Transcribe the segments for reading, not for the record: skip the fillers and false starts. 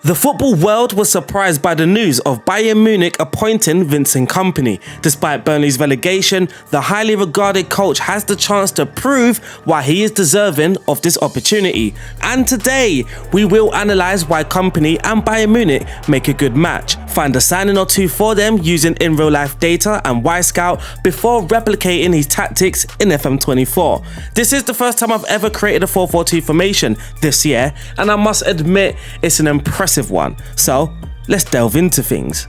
The football world was surprised by the news of Bayern Munich appointing Vincent Kompany. Despite Burnley's relegation, the highly regarded coach has the chance to prove why he is deserving of this opportunity. And today, we will analyse why Kompany and Bayern Munich make a good match, find a signing or two for them using in real life data and Wyscout before replicating his tactics in FM24. This is the first time I've ever created a 4-4-2 formation this year, and I must admit it's an impressive one. So let's delve into things.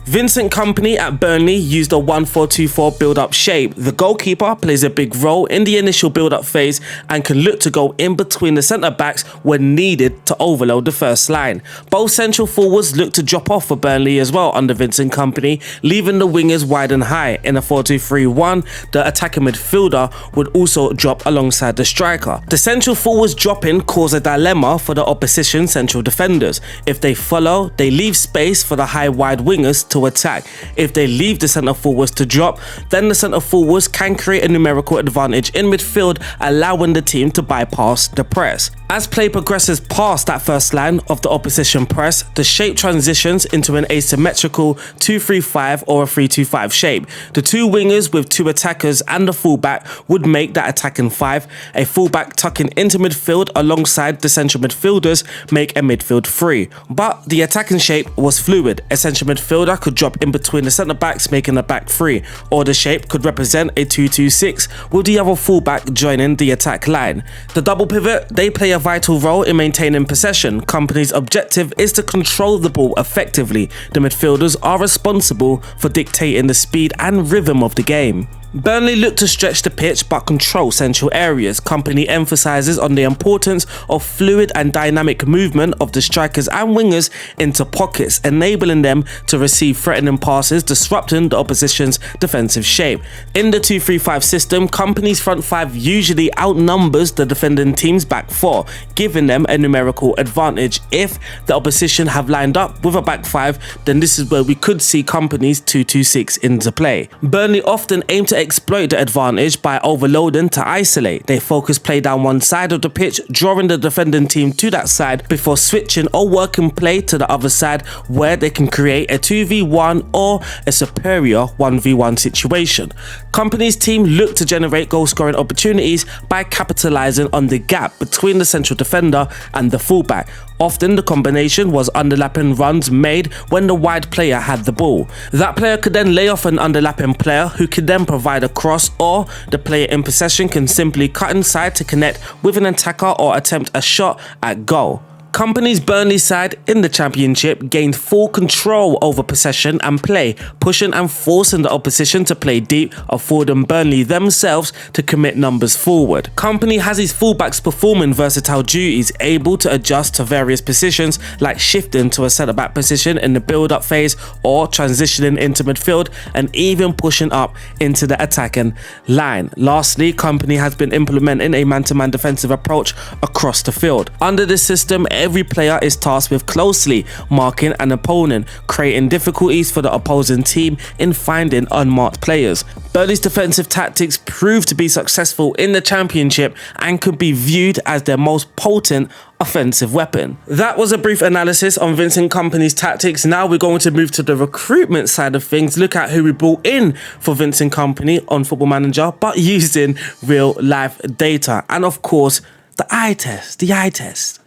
Vincent Kompany at Burnley used a 1-4-2-4 build-up shape. The goalkeeper plays a big role in the initial build-up phase and can look to go in between the centre-backs when needed to overload the first line. Both central forwards look to drop off for Burnley as well under Vincent Kompany, leaving the wingers wide and high. In a 4-2-3-1, the attacking midfielder would also drop alongside the striker. The central forwards dropping cause a dilemma for the opposition central defenders. If they follow, they leave space for the high wide wingers to attack. If they leave the centre forwards to drop, then the centre forwards can create a numerical advantage in midfield, allowing the team to bypass the press. As play progresses past that first line of the opposition press, the shape transitions into an asymmetrical 2-3-5 or a 3-2-5 shape. The two wingers with two attackers and a fullback would make that attacking five. A fullback tucking into midfield alongside the central midfielders make a midfield three. But the attacking shape was fluid. A central midfielder could drop in between the centre backs, making a back three, or the shape could represent a 2-2-6 with the other fullback joining the attack line. The double pivot, they play a vital role in maintaining possession. Kompany's objective is to control the ball effectively. The midfielders are responsible for dictating the speed and rhythm of the game. Burnley look to stretch the pitch but control central areas. Kompany emphasises on the importance of fluid and dynamic movement of the strikers and wingers into pockets, enabling them to receive threatening passes, disrupting the opposition's defensive shape. In the 2-3-5 system, Kompany's front five usually outnumbers the defending team's back four, giving them a numerical advantage. If the opposition have lined up with a back five, then this is where we could see Kompany's 2-2-6 into play. Burnley often aim to exploit the advantage by overloading to isolate. They focus play down one side of the pitch, drawing the defending team to that side before switching or working play to the other side, where they can create a 2v1 or a superior 1v1 situation. Kompany's team look to generate goal scoring opportunities by capitalising on the gap between the central defender and the fullback. Often the combination was underlapping runs made when the wide player had the ball. That player could then lay off an underlapping player who could then provide a cross, or the player in possession can simply cut inside to connect with an attacker or attempt a shot at goal. Kompany's Burnley side in the Championship gained full control over possession and play, pushing and forcing the opposition to play deep, affording Burnley themselves to commit numbers forward. Kompany has his fullbacks performing versatile duties, able to adjust to various positions like shifting to a centre-back position in the build-up phase or transitioning into midfield and even pushing up into the attacking line. Lastly, Kompany has been implementing a man-to-man defensive approach across the field. Under this system, every player is tasked with closely marking an opponent, creating difficulties for the opposing team in finding unmarked players. Burnley's defensive tactics proved to be successful in the Championship and could be viewed as their most potent offensive weapon. That was a brief analysis on Vincent Kompany's tactics. Now we're going to move to the recruitment side of things, look at who we brought in for Vincent Kompany on Football Manager, but using real life data. And of course, the eye test.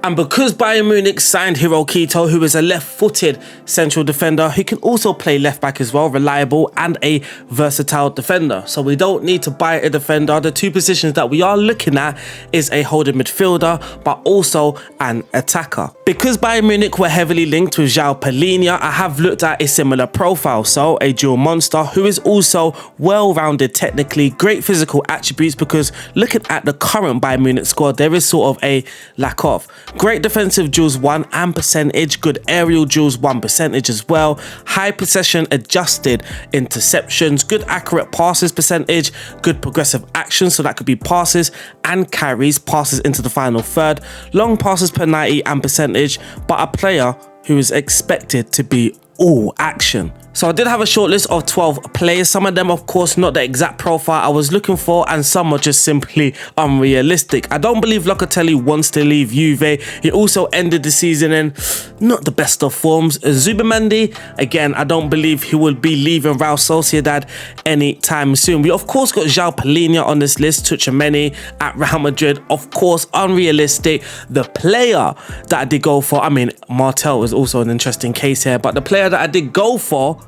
And because Bayern Munich signed Hiro Quito, who is a left-footed central defender who can also play left-back as well, reliable and a versatile defender. So we don't need to buy a defender. The two positions that we are looking at is a holding midfielder, but also an attacker. Because Bayern Munich were heavily linked with João Palhinha, I have looked at a similar profile. So a dual monster who is also well-rounded technically, great physical attributes, because looking at the current Bayern Munich squad, there is sort of a lack of. Great defensive duels 1 and percentage, good aerial duels 1 percentage as well, high possession adjusted interceptions, good accurate passes percentage, good progressive actions, so that could be passes and carries, passes into the final third, long passes per 90 and percentage, but a player who is expected to be all action. So I did have a short list of 12 players. Some of them, of course, not the exact profile I was looking for, and some were just simply unrealistic. I don't believe Locatelli wants to leave Juve. He also ended the season in not the best of forms. Zubimendi, again, I don't believe he will be leaving Real Sociedad anytime soon. We, of course, got João Palhinha on this list. Tchouaméni at Real Madrid, of course, unrealistic. The player that I did go for, I mean, Martel is also an interesting case here, but the player that I did go for,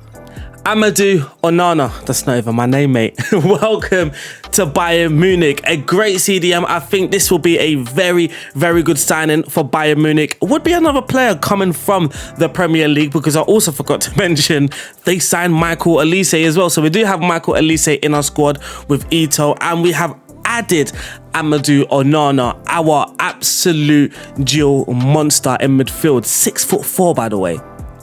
Amadou Onana, that's not even my name, mate. Welcome to Bayern Munich. A great CDM. I think this will be a very, very good signing for Bayern Munich. Would be another player coming from the Premier League, because I also forgot to mention they signed Michael Olise as well. So we do have Michael Olise in our squad with Ito, and we have added Amadou Onana, our absolute dual monster in midfield. 6'4", by the way.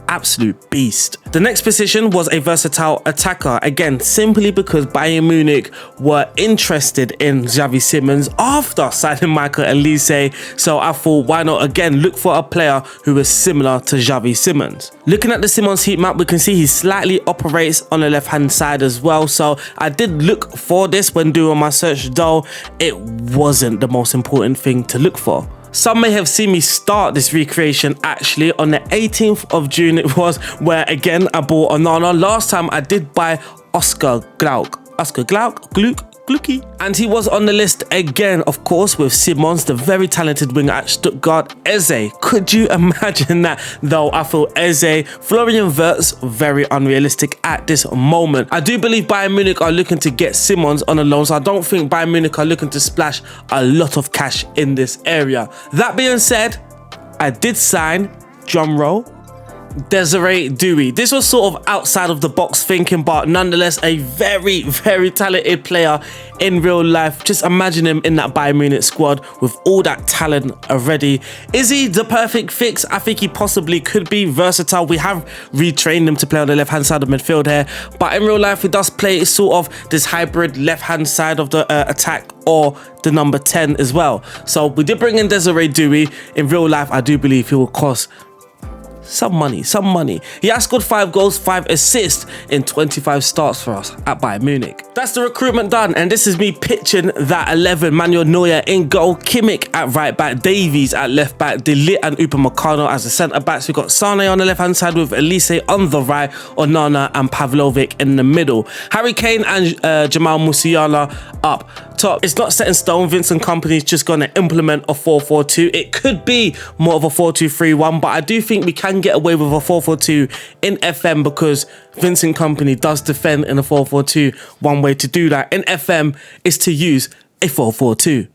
Absolute beast. The next position was a versatile attacker, again simply because Bayern Munich were interested in Xavi Simons after signing Michael Olise, so I thought, why not again look for a player who is similar to Xavi Simons. Looking at the Simons heat map, we can see he slightly operates on the left hand side as well, so I did look for this when doing my search, though it wasn't the most important thing to look for. Some may have seen me start this recreation actually on the 18th of June it was, where again I bought Onana. Last time I did buy Oscar Gluck, and he was on the list again, of course, with Simons, the very talented winger at Stuttgart. Eze, could you imagine that? Though I feel Eze, Florian Wirtz, very unrealistic at this moment. I do believe Bayern Munich are looking to get Simons on a loan, so I don't think Bayern Munich are looking to splash a lot of cash in this area. That being said, I did sign, drum roll, Desiree Doué. This was sort of outside of the box thinking, but nonetheless a very, very talented player in real life. Just imagine him in that Bayern Munich squad with all that talent already. Is he the perfect fix? I think he possibly could be versatile. We have retrained him to play on the left hand side of midfield here, but in real life he does play sort of this hybrid left hand side of the attack, or the number 10 as well. So we did bring in Desiree Doué. In real life I do believe he will cost some money. He has scored 5 goals, 5 assists in 25 starts for us at Bayern Munich. That's the recruitment done, and this is me pitching that 11. Manuel Neuer in goal, Kimmich at right back, Davies at left back, De Ligt and Upamecano as the centre backs. We've got Sane on the left hand side with Olise on the right, Onana and Pavlovic in the middle. Harry Kane and Jamal Musiala up top. It's not set in stone. Vincent Kompany is just going to implement a 4-4-2. It could be more of a 4-2-3-1, but I do think we can get away with a 4-4-2 in FM, because Vincent Kompany does defend in a 4-4-2. One way to do that in FM is to use a 4-4-2.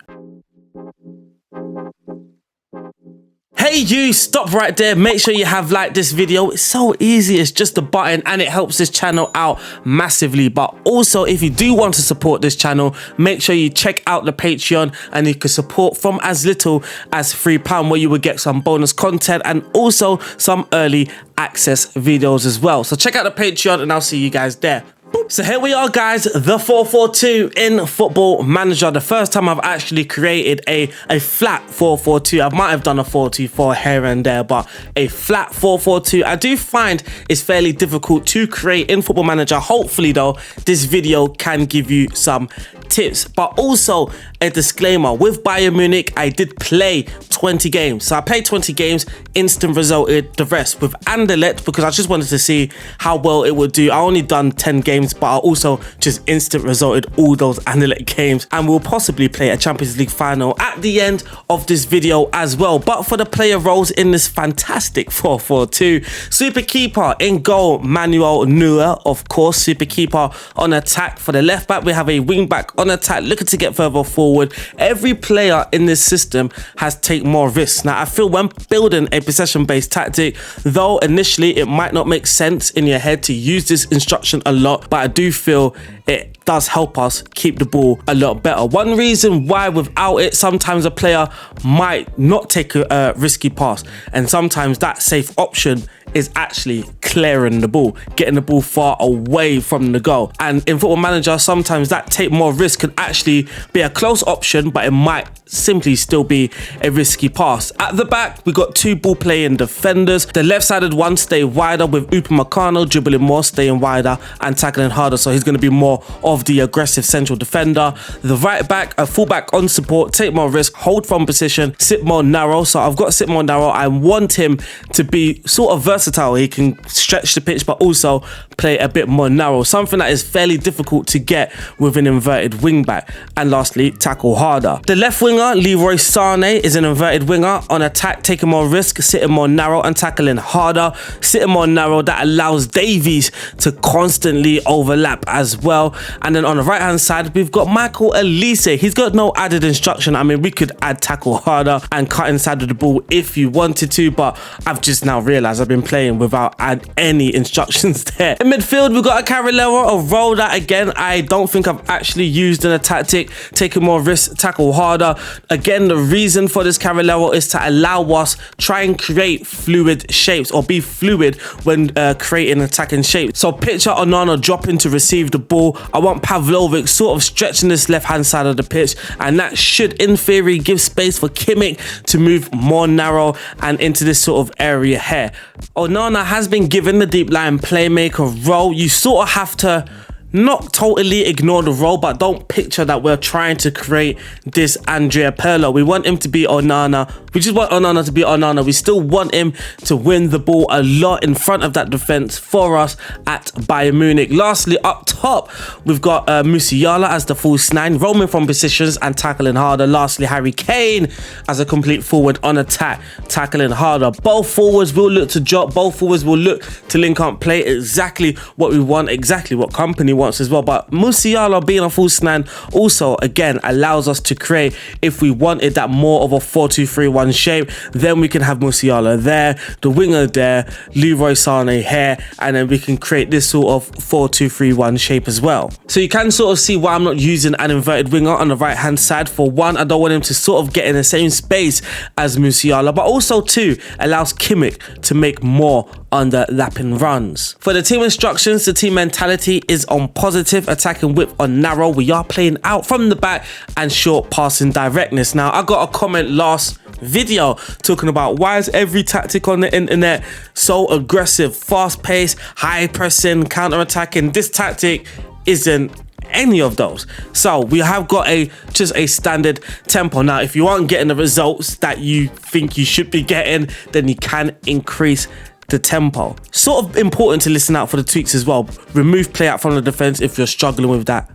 Hey you, stop right there. Make sure you have liked this video. It's so easy, it's just a button, and it helps this channel out massively. But also, if you do want to support this channel, make sure you check out the Patreon, and you can support from as little as £3, where you will get some bonus content and also some early access videos as well. So check out the Patreon and I'll see you guys there. So here we are, guys, the 4-4-2 in Football Manager. The first time I've actually created a flat 4-4-2. I might have done a 4-2-4 here and there, but a flat 4-4-2 I do find is fairly difficult to create in Football Manager. Hopefully though, this video can give you some tips. But also a disclaimer, with Bayern Munich I did play 20 games. So I played 20 games, instant resulted the rest with Anderlecht, because I just wanted to see how well it would do. I only done 10 games, but I also just instant resulted all those Anderlecht games, and we'll possibly play a Champions League final at the end of this video as well. But for the player roles in this fantastic 4-4-2, super keeper in goal, Manuel Neuer, of course. Super keeper on attack. For the left back we have a wing back on attack looking to get further forward. Every player in this system has taken more risks. Now I feel when building a possession based tactic, though initially it might not make sense in your head to use this instruction a lot, but I do feel it does help us keep the ball a lot better. One reason why without it, sometimes a player might not take a risky pass, and sometimes that safe option is actually clearing the ball, getting the ball far away from the goal. And in Football Manager, sometimes that take more risk can actually be a close option, but it might simply still be a risky pass. At the back, we got 2 ball playing defenders. The left-sided one stay wider with Upamecano dribbling more, staying wider and tackling harder, so he's going to be more of the aggressive central defender. The right back, a fullback on support, take more risk, hold from position, sit more narrow. So I've got sit more narrow. I want him to be sort of versatile. He can stretch the pitch but also play a bit more narrow, something that is fairly difficult to get with an inverted wing back. And lastly, tackle harder. The left winger, Leroy Sané, is an inverted winger on attack, taking more risk, sitting more narrow and tackling harder. Sitting more narrow, that allows Davies to constantly overlap as well. And then on the right hand side, we've got Michael Elise. He's got no added instruction. I mean, we could add tackle harder and cut inside of the ball if you wanted to, but I've just now realized I've been playing without any instructions there. In midfield, we've got a Carrilero, a role that again I don't think I've actually used in a tactic, taking more risks, tackle harder. Again, the reason for this Carrilero is to allow us try and create fluid shapes or be fluid when creating attacking shapes. So picture Onana dropping to receive the ball. I want Pavlovic sort of stretching this left hand side of the pitch, and that should in theory give space for Kimmich to move more narrow and into this sort of area here. Onana has been given the deep line playmaker role. You sort of have to not totally ignore the role, but don't picture that we're trying to create this Andrea Pirlo. We want him to be Onana. We just want Onana to be Onana. We still want him to win the ball a lot in front of that defense for us at Bayern Munich. Lastly, up top, we've got Musiala as the false 9, roaming from positions and tackling harder. Lastly, Harry Kane as a complete forward on attack, tackling harder. Both forwards will look to drop. Both forwards will look to link up play, exactly what we want, exactly what Kompany wants as well. But Musiala being a false 9 also again allows us to create, if we wanted that more of a 4-2-3-1 shape, then we can have Musiala there, the winger there, Leroy Sané here, and then we can create this sort of 4-2-3-1 shape as well. So you can sort of see why I'm not using an inverted winger on the right hand side. For one, I don't want him to sort of get in the same space as Musiala, but also two, allows Kimmich to make more underlapping runs. For the team instructions, the team mentality is on positive, attacking width on narrow. We are playing out from the back and short passing directness. Now, I got a comment last video talking about why is every tactic on the internet so aggressive, fast paced, high pressing, counter attacking. This tactic isn't any of those. So we have got just a standard tempo. Now, if you aren't getting the results that you think you should be getting, then you can increase the tempo. Sort of important to listen out for the tweaks as well. Remove play out from the defense if you're struggling with that.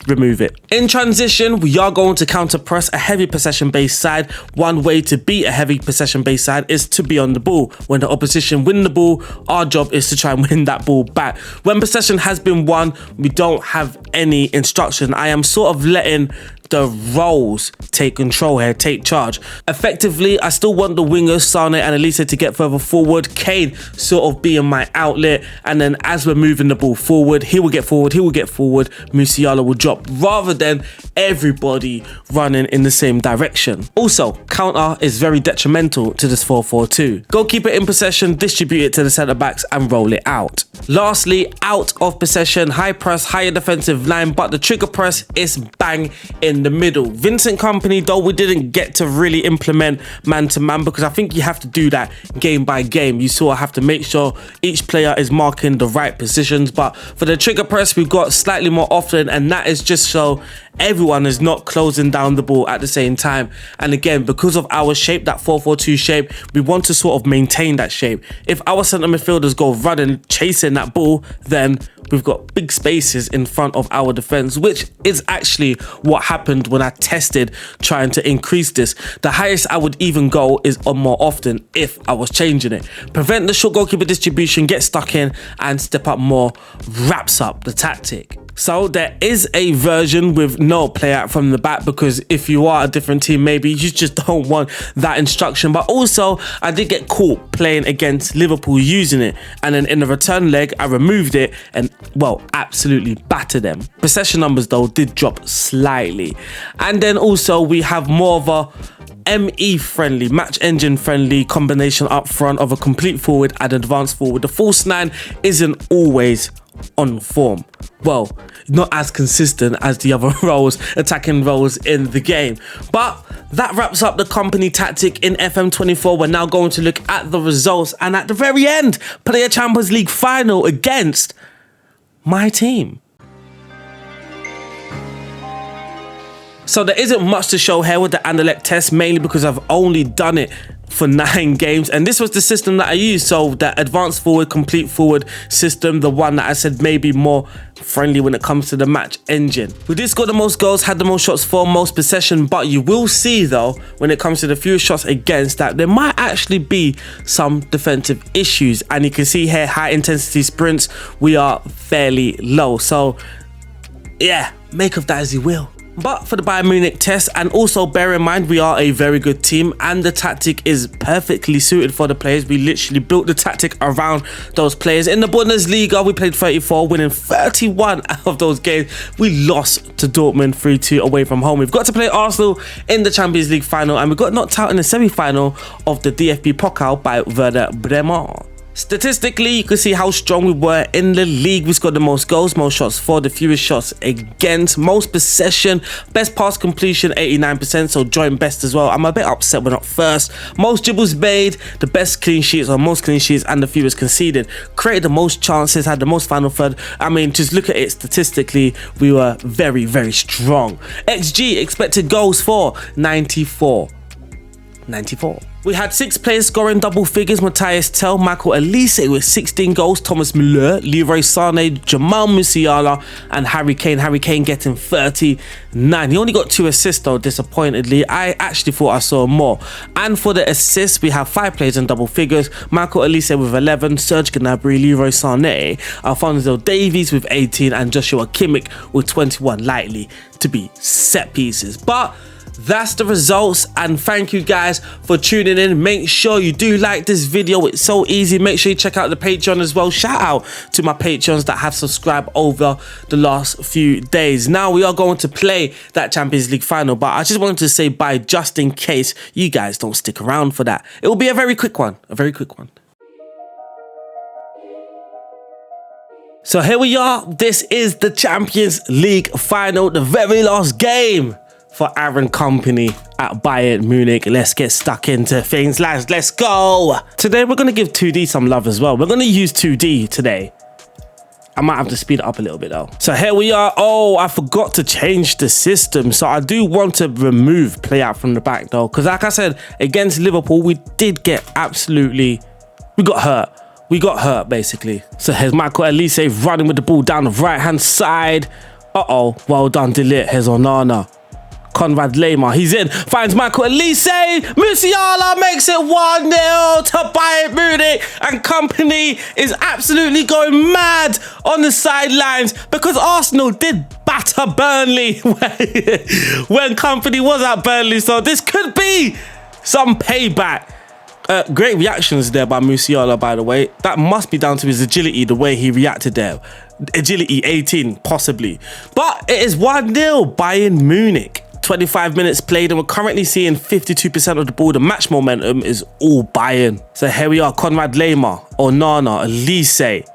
Remove it. In transition, we are going to counter press a heavy possession based side. One way to beat a heavy possession based side is to be on the ball. When the opposition win the ball, our job is to try and win that ball back. When possession has been won, we don't have any instruction. I am sort of letting the roles take control here, take charge. Effectively, I still want the wingers, Sané and Elise, to get further forward. Kane sort of being my outlet, and then as we're moving the ball forward, he will get forward, Musiala will drop, rather than everybody running in the same direction. Also, counter is very detrimental to this 4-4-2. Goalkeeper in possession, distribute it to the centre backs and roll it out. Lastly, out of possession, high press, higher defensive line, but the trigger press is bang in the middle. Vincent Kompany, though, we didn't get to really implement man-to-man because I think you have to do that game by game. You sort of have to make sure each player is marking the right positions, but for the trigger press, we've got slightly more often, and that is just so everyone is not closing down the ball at the same time. And again, because of our shape, that 4-4-2 shape, we want to sort of maintain that shape. If our centre midfielders go running, chasing that ball, then we've got big spaces in front of our defence, which is actually what happened when I tested trying to increase this. The highest I would even go is on more often if I was changing it. Prevent the short goalkeeper distribution, get stuck in and step up more, wraps up the tactic. So there is a version with no play out from the back, because if you are a different team, maybe you just don't want that instruction. But also, I did get caught playing against Liverpool using it, and then in the return leg, I removed it and, well, absolutely battered them. Possession numbers, though, did drop slightly. And then also, we have more of a ME friendly, match engine friendly combination up front of a complete forward and advanced forward. The false 9 isn't always on form. Well, not as consistent as the other roles, attacking roles in the game. But That wraps up the Kompany tactic in FM24. We're now going to look at the results and at the very end, play a Champions League final against my team. So there isn't much to show here with the Anderlecht test, mainly because I've only done it for 9 games, and this was the system that I used. So the advanced forward, complete forward system, the one that I said may be more friendly when it comes to the match engine. We did score the most goals, had the most shots for, most possession, but you will see though, when it comes to the few shots against, that there might actually be some defensive issues. And you can see here, high intensity sprints, we are fairly low. So yeah, make of that as you will. But for the Bayern Munich test, and also bear in mind we are a very good team and the tactic is perfectly suited for the players. We literally built the tactic around those players. In the Bundesliga, we played 34, winning 31 out of those games. We lost to Dortmund 3-2 away from home. We've got to play Arsenal in the Champions League final, and we got knocked out in the semi-final of the DFB Pokal by Werder Bremen. Statistically, you can see how strong we were in the league. We scored the most goals, most shots for, the fewest shots against, most possession, best pass completion 89%, so joint best as well. I'm a bit upset we're not first. Most dribbles made, the best clean sheets or most clean sheets, and the fewest conceded. Created the most chances, had the most final third. I mean, just look at it statistically, we were very, very strong. XG, expected goals for, 94. We had 6 players scoring double figures. Matthias Tell, Michael Elise with 16 goals, Thomas Müller, Leroy Sané, Jamal Musiala, and Harry Kane. Harry Kane getting 39. He only got 2 assists though, disappointedly. I actually thought I saw more. And for the assists, we have 5 players in double figures. Michael Elise with 11, Serge Gnabry, Leroy Sané, Alphonso Davies with 18, and Joshua Kimmich with 21, likely to be set pieces. But that's the results, and thank you guys for tuning in. Make sure you do like this video, it's so easy. Make sure you check out the Patreon as well. Shout out to my Patreons that have subscribed over the last few days. Now we are going to play that Champions League final, but I just wanted to say bye just in case you guys don't stick around for that. It will be a very quick one, So here we are, this is the Champions League final, the very last game for Aaron Kompany at Bayern Munich. Let's get stuck into things, lads. Let's go. Today we're going to give 2D some love as well. We're going to use 2D today. I might have to speed it up a little bit though. So here we are. Oh, I forgot to change the system. So I do want to remove play out from the back though, because like I said, against Liverpool, we did get we got hurt. We got hurt basically. So here's Michael Elise running with the ball down the right hand side. Uh-oh, well done, De Ligt. Here's Onana. Konrad Laimer, he's in, finds Michael Elise, Musiala makes it 1-0 to Bayern Munich, and Kompany is absolutely going mad on the sidelines because Arsenal did batter Burnley when Kompany was at Burnley, so this could be some payback. Great reactions there by Musiala, by the way. That must be down to his agility, the way he reacted there. Agility 18, possibly. But it is 1-0 Bayern Munich. 25 minutes played, and we're currently seeing 52% of the ball. The match momentum is all Bayern. So here we are, Konrad Laimer, Onana, Elise.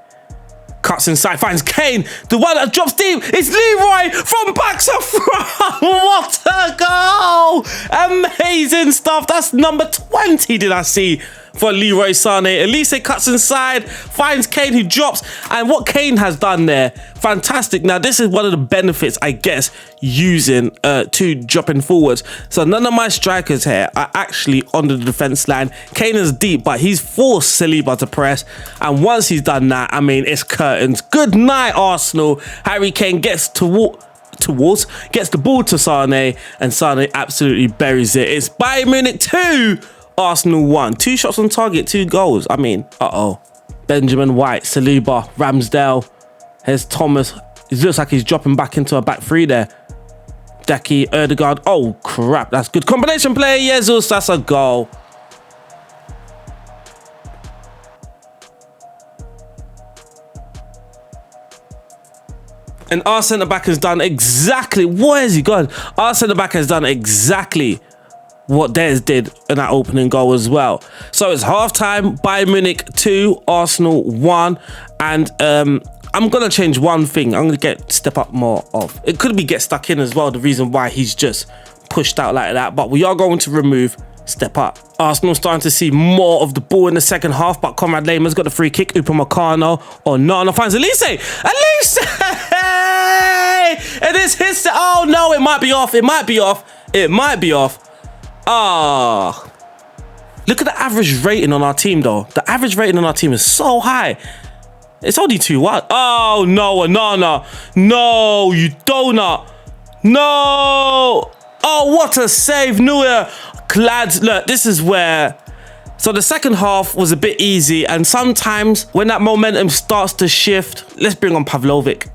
Cuts inside, finds Kane. The one that drops deep is Leroy from back to front. What a goal! Amazing stuff. That's number 20, did I see, for Leroy Sané. Elise cuts inside, finds Kane, who drops. And what Kane has done there, fantastic. Now, this is one of the benefits, I guess, using two dropping forwards. So none of my strikers here are actually on the defense line. Kane is deep, but he's forced Saliba to press. And once he's done that, I mean, it's curtains. Good night, Arsenal. Harry Kane gets gets the ball to Sané, and Sané absolutely buries it. It's Bayern Munich 2, Arsenal 1. 2 shots on target, 2 goals. I mean, Benjamin White, Saliba, Ramsdale. Here's Thomas. It looks like he's dropping back into a back 3 there. Deki, Ødegaard. Oh, crap. That's good combination play. Jesus, that's a goal. And our centre-back has done exactly... Where has he gone? Our centre-back has done exactly what Des did in that opening goal as well. So it's half-time. Bayern Munich 2, Arsenal 1. And I'm going to change one thing. I'm going to step up more of... It could be get stuck in as well. The reason why he's just pushed out like that, but we are going to remove step up. Arsenal starting to see more of the ball in the second half, but Conrad Lehmann's got the free kick. Upamecano or Nana finds Elise. Elise! It is his. Oh no, it might be off. It might be off. It might be off. Ah. Look at the average rating on our team though. The average rating on our team is so high. It's only 2-1. Oh no, Nana. No, you donut. No. Oh, what a save, Neuer. Glad, look, this is where... So the second half was a bit easy, and sometimes when that momentum starts to shift, let's bring on Pavlovic.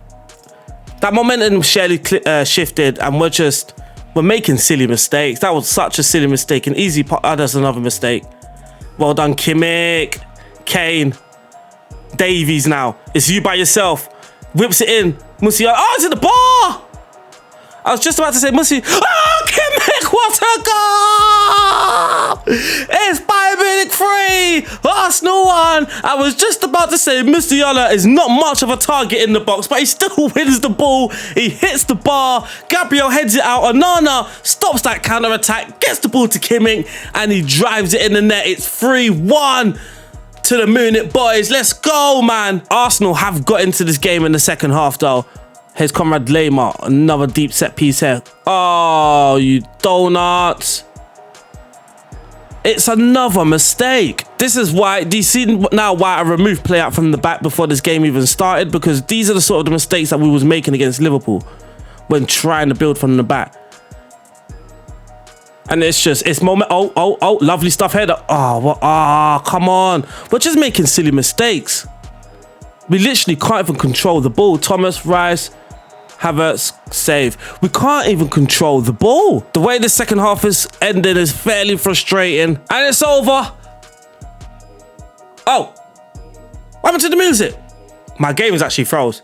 That momentum shifted, and we're making silly mistakes. That was such a silly mistake. An easy part, that's another mistake. Well done, Kimmich. Kane. Davies now. It's you by yourself. Whips it in. Musiala. Oh, it's in the bar! I was just about to say Musi. Oh, Kimmich, what a goal! It's Bayern Munich 3, Arsenal 1. I was just about to say Musiala is not much of a target in the box, but he still wins the ball. He hits the bar. Gabriel heads it out. Onana stops that counter-attack, gets the ball to Kimmich, and he drives it in the net. It's 3-1 to the Munich boys. Let's go, man. Arsenal have got into this game in the second half, though. Here's Conrad Lehmann, another deep set piece here. Oh, you donuts. It's another mistake. This is why, do you see now why I removed play out from the back before this game even started? Because these are the sort of the mistakes that we was making against Liverpool when trying to build from the back. And it's moment, oh, lovely stuff here. Oh, what? Ah, come on. We're just making silly mistakes. We literally can't even control the ball. Thomas, Rice, Havertz, save. We can't even control the ball. The way the second half is ended is fairly frustrating. And it's over. Oh, what happened to the music? My game is actually froze.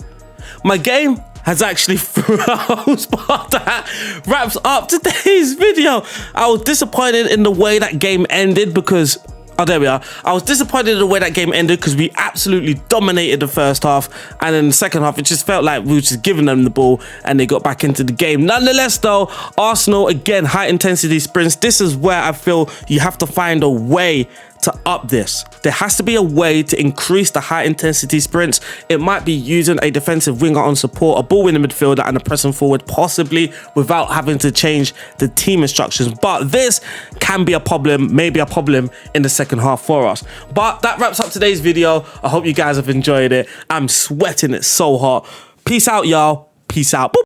My game has actually froze, but that wraps up today's video. I was disappointed in the way that game ended because... Oh, there we are. I was disappointed in the way that game ended because we absolutely dominated the first half, and in the second half, it just felt like we were just giving them the ball and they got back into the game. Nonetheless, though, Arsenal, again, high-intensity sprints. This is where I feel you have to find a way to up this. There has to be a way to increase the high-intensity sprints. It might be using a defensive winger on support, a ball-winning midfielder, and a pressing forward, possibly without having to change the team instructions. But this can be a problem, maybe a problem in the second half for us. But that wraps up today's video. I hope you guys have enjoyed it. I'm sweating, it's so hot. Peace out, y'all. Peace out. Boop.